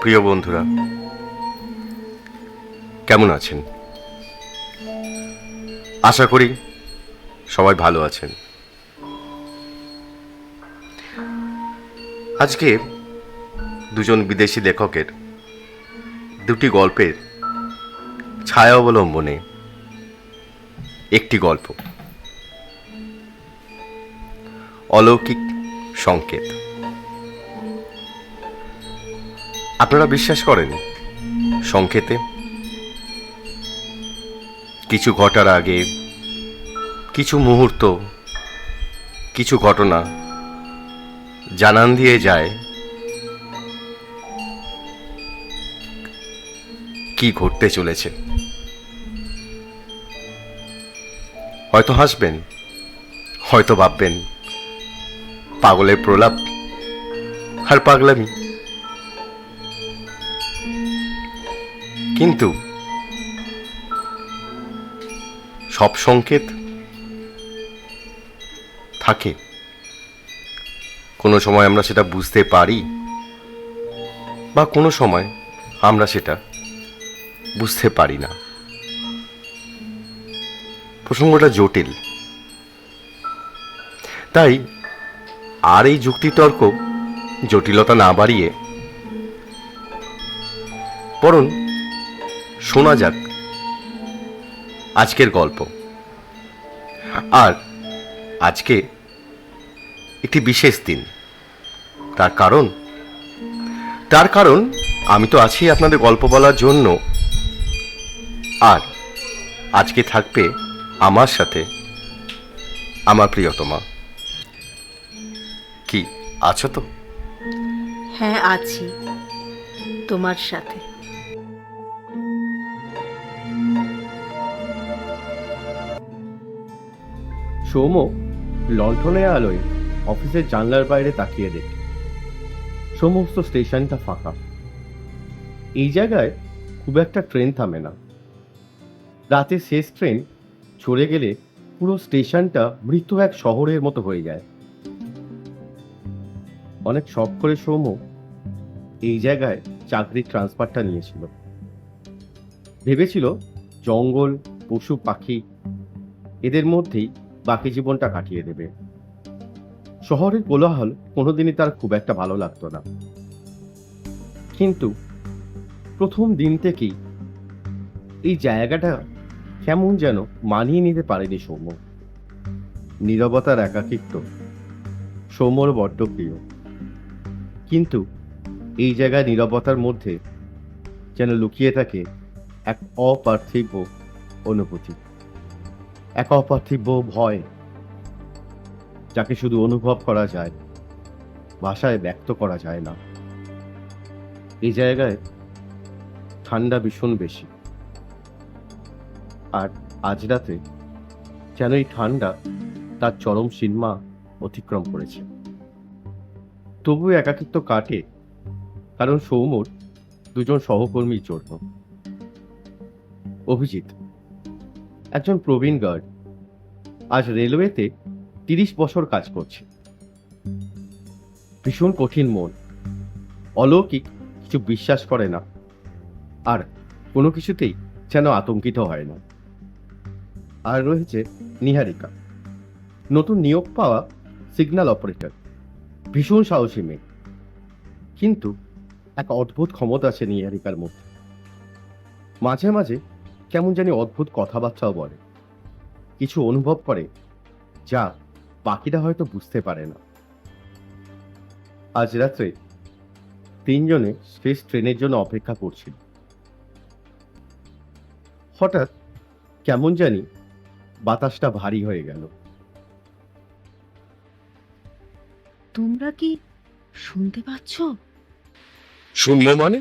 প্রিয় বন্ধুরা, কেমন আছেন? আশা করি সবাই ভালো আছেন। আজকে দুজন বিদেশি লেখকের দুটি গল্পের ছায়া অবলম্বনে একটি গল্প, অলৌকিক সংকেত। আপনারা বিশ্বাস করেন সংকেতে? কিছু ঘটার আগে, কিছু মুহূর্ত, কিছু ঘটনা জানান দিয়ে যায় কি ঘটতে চলেছে। হয়তো হাসবেন, হয়তো ভাববেন পাগলের প্রলাপ আর পাগলামি, কিন্তু সব সংকেত থাকে। কোনো সময় আমরা সেটা বুঝতে পারি, বা কোনো সময় আমরা সেটা বুঝতে পারি না। প্রসঙ্গটা জটিল, তাই আর এই যুক্তিতর্ক জটিলতা না বাড়িয়ে বরং শোনা যাক আজকের গল্প। আর আজকে একটি বিশেষ দিন। তার কারণ আমি তো আছি আপনাদের গল্প বলার জন্য। আর আজকে থাকবে আমার সাথে আমার প্রিয়তমা। কি আছো তো? হ্যাঁ, আছি তোমার সাথে। সৌম লণ্ঠনের আলোয় অফিসের জানলার বাইরে তাকিয়ে দেখে সমস্ত স্টেশনটা ফাঁকা। এই জায়গায় খুব একটা ট্রেন থামে না। রাতে শেষ ট্রেন চলে গেলে পুরো স্টেশনটা মৃত এক শহরের মতো হয়ে যায়। অনেক শখ করে সৌম এই জায়গায় চাকরির ট্রান্সফারটা নিয়েছিল। ভেবেছিল জঙ্গল, পশু পাখি এদের মধ্যেই বাকি জীবনটা কাটিয়ে দেবে। শহরের কোলাহল কোনোদিনই তার খুব একটা ভালো লাগতো না। কিন্তু প্রথম দিন থেকেই এই জায়গাটা কেমন যেন মানিয়ে নিতে পারেনি সৌম্য। নীরবতার একাকিত্ব সৌম্যর বড্ড প্রিয়, কিন্তু এই জায়গায় নীরবতার মধ্যে যেন লুকিয়ে থাকে এক অপার্থিব অনুভূতি, এক অপার্থিব ভয়, যাকে শুধু অনুভব করা যায়, ভাষায় ব্যক্ত করা যায় না। এই জায়গায় ঠান্ডা ভীষণ বেশি, আর আজ রাতে যেন এই ঠান্ডা তার চরম সীমা অতিক্রম করেছে। তবু একাকিত্ব কাটে, কারণ সৌম্যর দুজন সহকর্মীর জন্য। অভিজিৎ একজন প্রবীণ গার্ড, আজ রেলওয়েতে 30 বছর কাজ করছে। ভীষণ কঠিন মন, অলৌকিক কিছু বিশ্বাস করে না, আর কোনো কিছুতেই যেন আতঙ্কিত হয় না। আর রয়েছে নিহারিকা, নতুন নিয়োগ পাওয়া সিগন্যাল অপারেটর, ভীষণ সাহসী মেয়ে, কিন্তু এক অদ্ভুত ক্ষমতা আছে নিহারিকার মধ্যে। মাঝে মাঝে কেমন জানি অদ্ভুত কথাবার্তাও বলে, কিছু অনুভব করে যা বাকিরা হয়তো বুঝতে পারে না। আজ রাত্রে তিনজনে শেষ ট্রেনের জন্য অপেক্ষা করছিল। হঠাৎ কেমন জানি বাতাসটা ভারী হয়ে গেল। তোমরা কি শুনতে পাচ্ছ? শুনবো মানে?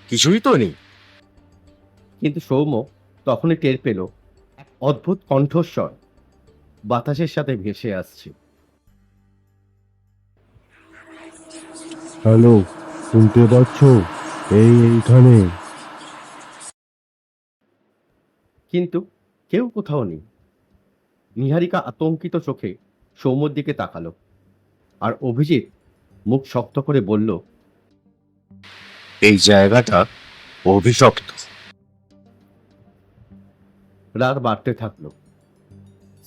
কিছুই তো নেই। কিন্তু সৌম্য তখনই টের পেল এক অদ্ভুত কণ্ঠস্বর বাতাসের সাথে ভেসে আসছে। হ্যালো, শুনতে পাচ্ছ? এইখানে। কিন্তু কেউ কোথাও নেই। নিহারিকা আতঙ্কিত চোখে সৌম্যর দিকে তাকালো, আর অভিজিৎ মুখ শক্ত করে বলল, এই জায়গাটা অভিশপ্ত। রাত বাড়তে থাকলো।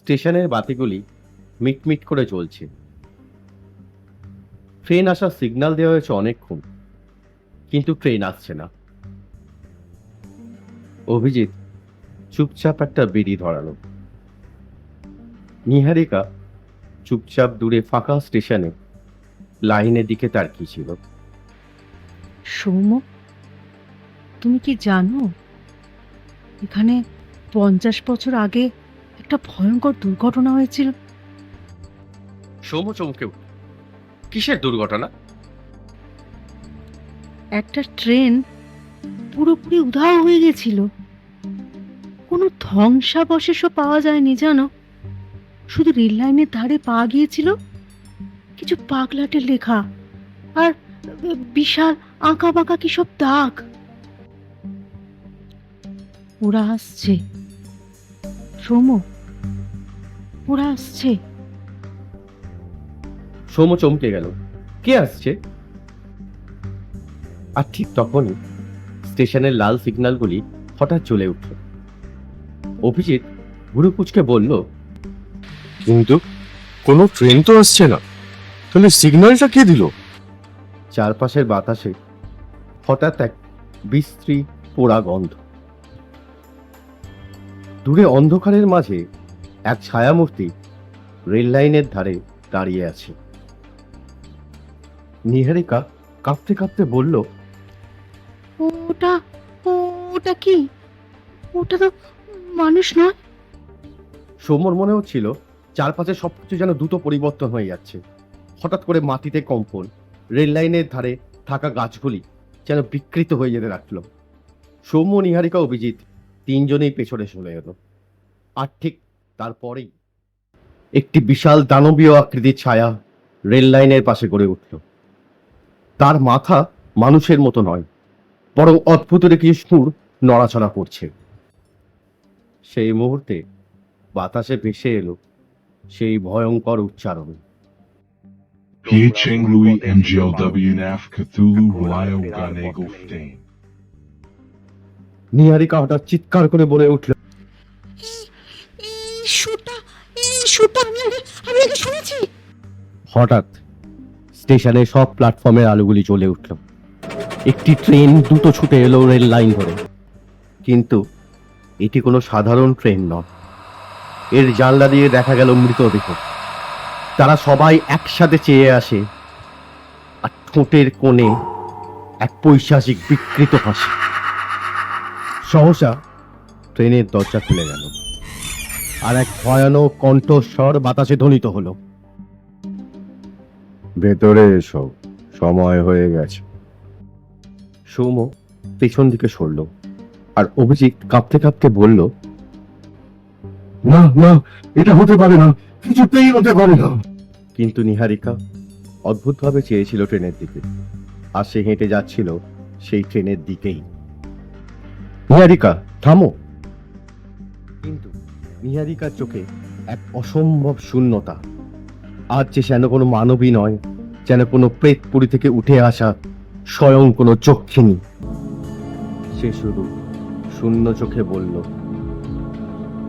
স্টেশনের বাতিগুলি মিটমিট করে জ্বলছে। ট্রেন আসার সিগন্যাল দেওয়া হয়েছে অনেকক্ষণ, কিন্তু ট্রেন আসছে না। অভিজিৎ চুপচাপ একটা বিড়ি ধরালো। নিহারিকা চুপচাপ দূরে ফাঁকা স্টেশনে লাইনের দিকে তাকিয়েছিল। সৌম, তুমি কি জানো এখানে 50 বছর আগে একটা ভয়ঙ্কর দুর্ঘটনা হয়েছিল? সৌম্য চমকে উঠল। কিসের দুর্ঘটনা? একটা ট্রেন পুরোপুরি উধাও হয়ে গেছিল। কোনো ধ্বংসাবশেষও পাওয়া যায়নি জানো, শুধু রেল লাইনের ধারে পাওয়া গিয়েছিল কিছু পাগলাটের লেখা আর বিশাল আঁকা বাঁকা কি সব দাগ। ওরা আসছে সৌম, ওরা আসছে। সৌম্য চমকে গেল। কে আসছে? আর ঠিক তখনই স্টেশনের লাল সিগন্যালগুলি হঠাৎ জ্বলে উঠল। অভিজিৎ ভুরু কুঁচকে বলল, কিন্তু কোনো ট্রেন তো আসছে না, তাহলে সিগন্যালটা কে দিল? চারপাশের বাতাসে হঠাৎ এক বিশ্রী পোড়া গন্ধ। দূরে অন্ধকারের মাঝে এক ছায়ামূর্তি রেল লাইনের ধারে দাঁড়িয়ে আছে। নিহারিকা কাঁপতে কাঁপতে বলল, ওটা ওটা কি? ওটা তো মানুষ নয়। সৌম্যর মনে হচ্ছিল চারপাশে সবকিছু যেন দ্রুত পরিবর্তন হয়ে যাচ্ছে। হঠাৎ করে মাটিতে কম্পন, রেল লাইনের ধারে থাকা গাছগুলি যেন বিকৃত হয়ে যেতে লাগলো। সৌম্য, নিহারিকা, অভিজিৎ তিনজনেই পেছনে সরে এলো। আর ঠিক তারপরেই একটি বিশাল দানবীয় আকৃতির ছায়া রেল লাইনের পাশে গড়ে উঠল। তার মাথা মানুষের মতো নয়, বরং অদ্ভুত কিছু সুর নড়াচড়া করছে। সেই মুহূর্তে বাতাসে ভেসে এলো সেই ভয়ঙ্কর উচ্চারণ, Picheng Lui MGLWNAF Cthulhu Ryo Ganego Ftain. নিহারিকা হঠাৎ চিৎকার করে বলে উঠল, হঠাৎ স্টেশনে সব প্ল্যাটফর্মের আলোগুলি জ্বলে উঠল। একটি ট্রেন দ্রুত ছুটে এলো রেল লাইন ধরে। কিন্তু এটি কোনো সাধারণ ট্রেন নয়। এর জানলা দিয়ে দেখা গেল মৃতদেহ। তারা সবাই একসাথে চেয়ে আসে, আর ঠোঁটের কোণে এক পৈশাচিক বিকৃত হাসি। সহসা ট্রেনের দরজা খুলে গেল, আর এক ভয়ানক কণ্ঠস্বর বাতাসে ধ্বনিত হলো, ভেতরে এসো, সময় হয়ে গেছে। সৌম্য পেছন দিকে সরল, আর অভিজিৎ কাঁপতে কাঁপতে বলল, না না, এটা হতে পারে না, কিছুতেই হতে পারে না। কিন্তু নিহারিকা অদ্ভুতভাবে চেয়েছিল ট্রেনের দিকে, আর সে হেঁটে যাচ্ছিল সেই ট্রেনের দিকেই। নিহারিকা, থামো! কিন্তু নিহারিকার চোখে এক অসম্ভব শূন্যতা। আজ যে যেন কোনো মানবী নয়, যেন কোনো প্রেতপুরী থেকে উঠে আসা স্বয়ং কোনো চক্ষিণী। সে শুধু শূন্য চোখে বলল,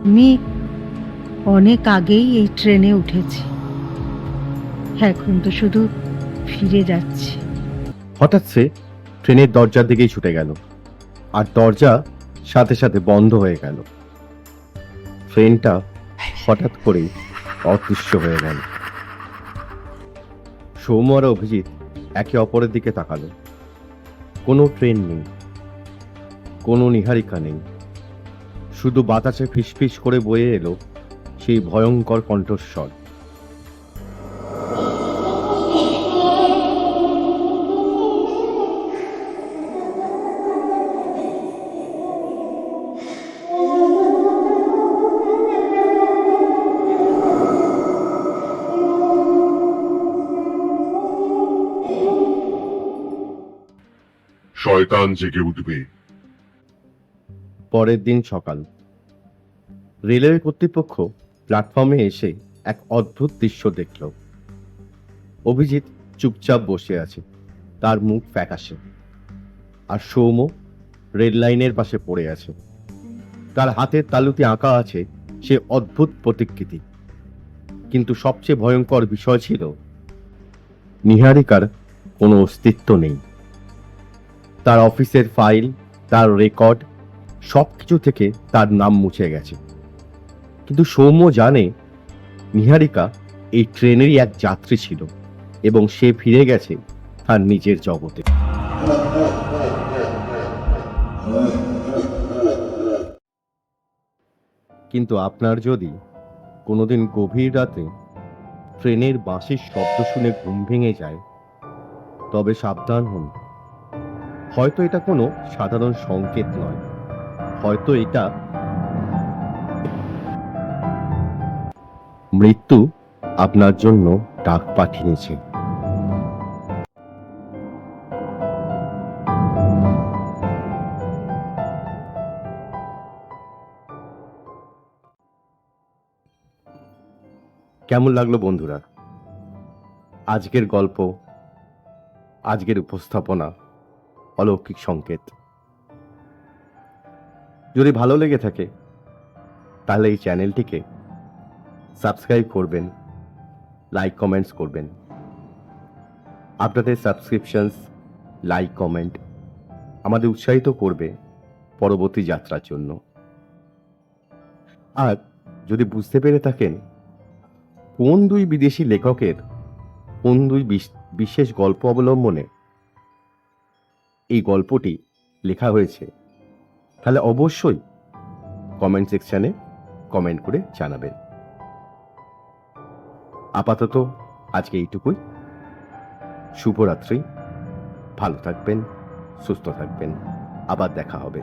আমি অনেক আগেই এই ট্রেনে উঠেছি, এখন তো শুধু ফিরে যাচ্ছি। হঠাৎ সে ট্রেনের দরজার দিকেই ছুটে গেল, আর দরজা সাথে সাথে বন্ধ হয়ে গেল। ট্রেনটা হঠাৎ করেই অদৃশ্য হয়ে গেল। সৌম্য আর অভিজিৎ একে অপরের দিকে তাকালো। কোনো ট্রেন নেই, কোনো নিহারিকা নেই, শুধু বাতাসে ফিসফিস করে বয়ে এলো সেই ভয়ঙ্কর কণ্ঠস্বর। শয়তান জেগে উঠবে। পরের দিন সকাল, রেলওয়ে কর্তৃপক্ষ প্ল্যাটফর্মে এসে এক অদ্ভুত দৃশ্য দেখল। অভিজিৎ চুপচাপ বসে আছে, তার মুখ ফ্যাকাশে। আর সৌম্য রেল লাইনের পাশে পড়ে আছে। তার হাতের তালুতে আঁকা আছে সে অদ্ভুত প্রতিকৃতি। কিন্তু সবচেয়ে ভয়ঙ্কর বিষয় ছিল নিহারিকার কোনো অস্তিত্ব নেই। তার অফিসের ফাইল, তার রেকর্ড, সবকিছু থেকে তার নাম মুছে গেছে। কিন্তু সৌম্য জানে নিহারিকা এই ট্রেনেরই এক যাত্রী ছিল এবং সে ফিরে গেছে তার নিজের জগতে। কিন্তু আপনার যদি কোনোদিন গভীর রাতে ট্রেনের বাঁশির শব্দ শুনে ঘুম ভেঙে যায়, তবে সাবধান হন। হয়তো এটা কোনো সাধারণ সংকেত নয়, হয়তো এটা মৃত্যু আপনার জন্য ডাক পাঠিয়েছে। কেমন লাগলো বন্ধুরা আজকের গল্প, আজকের উপস্থাপনা, অলৌকিক সংকেত? যদি ভালো লেগে থাকে তাহলে এই চ্যানেলটিকে সাবস্ক্রাইব করবেন, লাইক কমেন্টস করবেন। আপনাদের সাবস্ক্রিপশনস, লাইক, কমেন্ট আমাদের উৎসাহিত করবে পরবর্তী যাত্রার জন্য। আর যদি বুঝতে পেরে থাকেন কোন দুই বিদেশি লেখকের কোন দুই বিশেষ গল্প অবলম্বনে এই গল্পটি লেখা হয়েছে, তাহলে অবশ্যই কমেন্ট সেকশনে কমেন্ট করে জানাবেন। আপাতত আজকে এইটুকুই। শুভরাত্রি, ভালো থাকবেন, সুস্থ থাকবেন, আবার দেখা হবে।